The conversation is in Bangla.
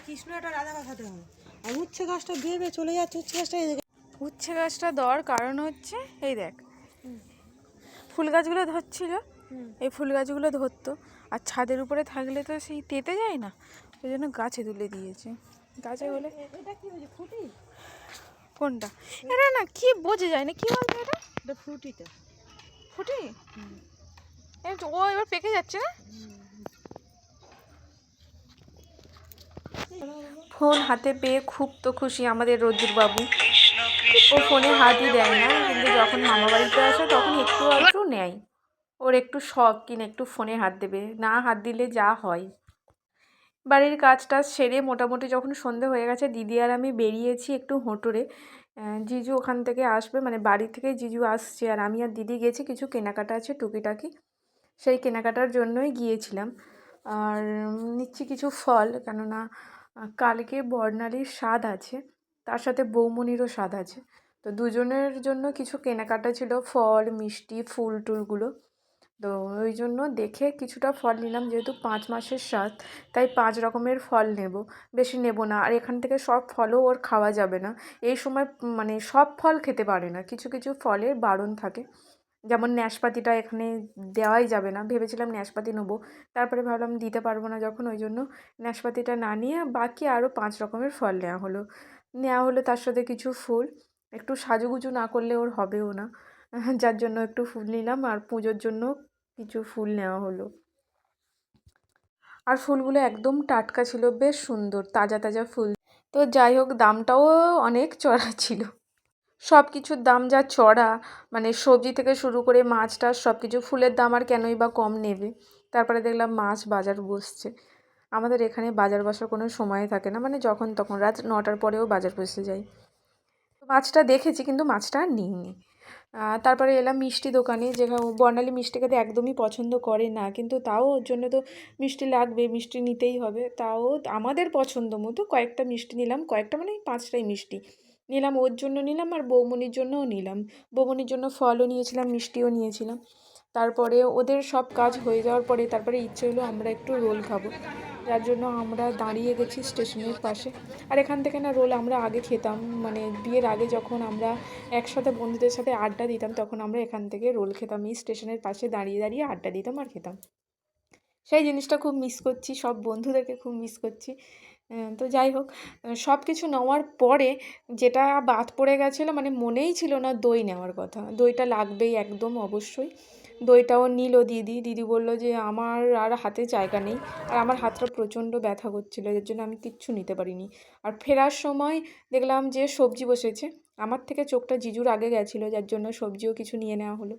কৃষ্ণ একটা রাধা খাতে হবে। আর উচ্ছে গাছটা ভেবে চলে যাচ্ছে, উচ্ছে গাছটা দেওয়ার কারণ হচ্ছে এই দেখ, ফুল গাছগুলো ধরছিল, এই ফুল গাছগুলো ধরতো, আর ছাদের উপরে থাকলে তো সেই তেতে যায় না, ওই জন্য গাছে তুলে দিয়েছে। গাছে বলে এটা কি হয়েছে, ফুটি? কোনটা এটা না কি বোঝা যায় না, কি বলতো এটা? এটা ফ্রুটিটা। ফুটি? ও এবার পেকে যাচ্ছে না। ফোন হাতে পেয়ে খুব তো খুশি আমাদের রোজুর বাবু। ও ফোনে হাতই দেয় না, কিন্তু যখন মামা বাড়িতে আসে তখন একটু একটু নেয়। ওর একটু শখ কিনা একটু ফোনে হাত দেবে, না হাত দিলে যা হয়। বাড়ির কাজটা সেরে মোটামুটি যখন সন্ধে হয়ে গেছে, দিদি আর আমি বেরিয়েছি একটু হোঁটরে। জিজু ওখান থেকে আসবে, মানে বাড়ি থেকে জিজু আসছে, আর আমি আর দিদি গেছি, কিছু কেনাকাটা আছে টুকিটাকি, সেই কেনাকাটার জন্যই গিয়েছিলাম। আর নিচ্ছি কিছু ফল, কেননা কালকে বর্ণালীর স্বাদ আছে, তার সাথে বৌমনিরও স্বাদ আছে, তো দুজনের জন্য কিছু কেনাকাটা ছিল, ফল মিষ্টি ফুল টুলগুলো। তো ওই জন্য দেখে কিছুটা ফল নিলাম, যেহেতু 5 মাসের স্বাদ, তাই 5 রকমের ফল নেব, বেশি নেব না। আর এখান থেকে সব ফলও ওর খাওয়া যাবে না এই সময়, মানে সব ফল খেতে পারে না, কিছু কিছু ফলের বারণ থাকে। যেমন ন্যাশপাতিটা এখানে দেওয়াই যাবে না, ভেবেছিলাম ন্যাশপাতি নেবো, তারপরে ভাবলাম দিতে পারবো না যখন, ওই জন্য ন্যাশপাতিটা না নিয়ে বাকি আরও 5 রকমের ফল নেওয়া হলো তার সাথে কিছু ফুল, একটু সাজুগুজু না করলে ওর হবেও না, যার জন্য একটু ফুল নিলাম, আর পুজোর জন্য কিছু ফুল নেওয়া হলো। আর ফুলগুলো একদম টাটকা ছিল, বেশ সুন্দর তাজা তাজা ফুল। তো যাই হোক, দামটাও অনেক চড়া ছিল, সব কিছুর দাম যা চড়া, মানে সবজি থেকে শুরু করে মাছ টাছ সব কিছু, ফুলের দাম আর কেনই বা কম নেবে। তারপরে দেখলাম মাছ বাজার বসছে, আমাদের এখানে বাজার বসার কোনো সময় থাকে না, মানে যখন তখন রাত 9টার পরেও বাজার বসে যায়। মাছটা দেখেছি কিন্তু মাছটা আর নিইনি। তারপরে এলাম মিষ্টি দোকানে, যেখানে বর্ণালী মিষ্টি খেতে একদমই পছন্দ করে না, কিন্তু তাও ওর জন্য তো মিষ্টি লাগবে, মিষ্টি নিতেই হবে, তাও আমাদের পছন্দ মতো কয়েকটা মিষ্টি নিলাম, কয়েকটা মানে 5টাই মিষ্টি নিলাম, ওর জন্য নিলাম আর বৌমনির জন্যও নিলাম। বৌমনির জন্য ফলও নিয়েছিলাম, মিষ্টিও নিয়েছিলাম। তারপরে ওদের সব কাজ হয়ে যাওয়ার পরে তারপরে ইচ্ছে হলো আমরা একটু রোল খাবো, যার জন্য আমরা দাঁড়িয়ে গেছি স্টেশনের পাশে। আর এখান থেকে না রোল আমরা আগে খেতাম, মানে বিয়ের আগে যখন আমরা একসাথে বন্ধুদের সাথে আড্ডা দিতাম, তখন আমরা এখান থেকে রোল খেতাম, এই স্টেশনের পাশে দাঁড়িয়ে দাঁড়িয়ে আড্ডা দিতাম আর খেতাম। সেই জিনিসটা খুব মিস করছি, সব বন্ধুদেরকে খুব মিস করছি। তো যাই হোক, সব কিছু নেওয়ার পরে যেটা বাদ পড়ে গেছিলো, মানে মনেই ছিল না দই নেওয়ার কথা, দইটা লাগবেই একদম অবশ্যই। দইটাও নিল দিদি, দিদি বলল যে আমার আর হাতে জায়গা নেই, আর আমার হাতটা প্রচণ্ড ব্যথা করছিলো, এর জন্য আমি কিচ্ছু নিতে পারিনি। আর ফেরার সময় দেখলাম যে সবজি বসেছে, আমার থেকে চোখটা জিজুর আগে গেছিলো, যার জন্য সবজিও কিছু নিয়ে নেওয়া হলো।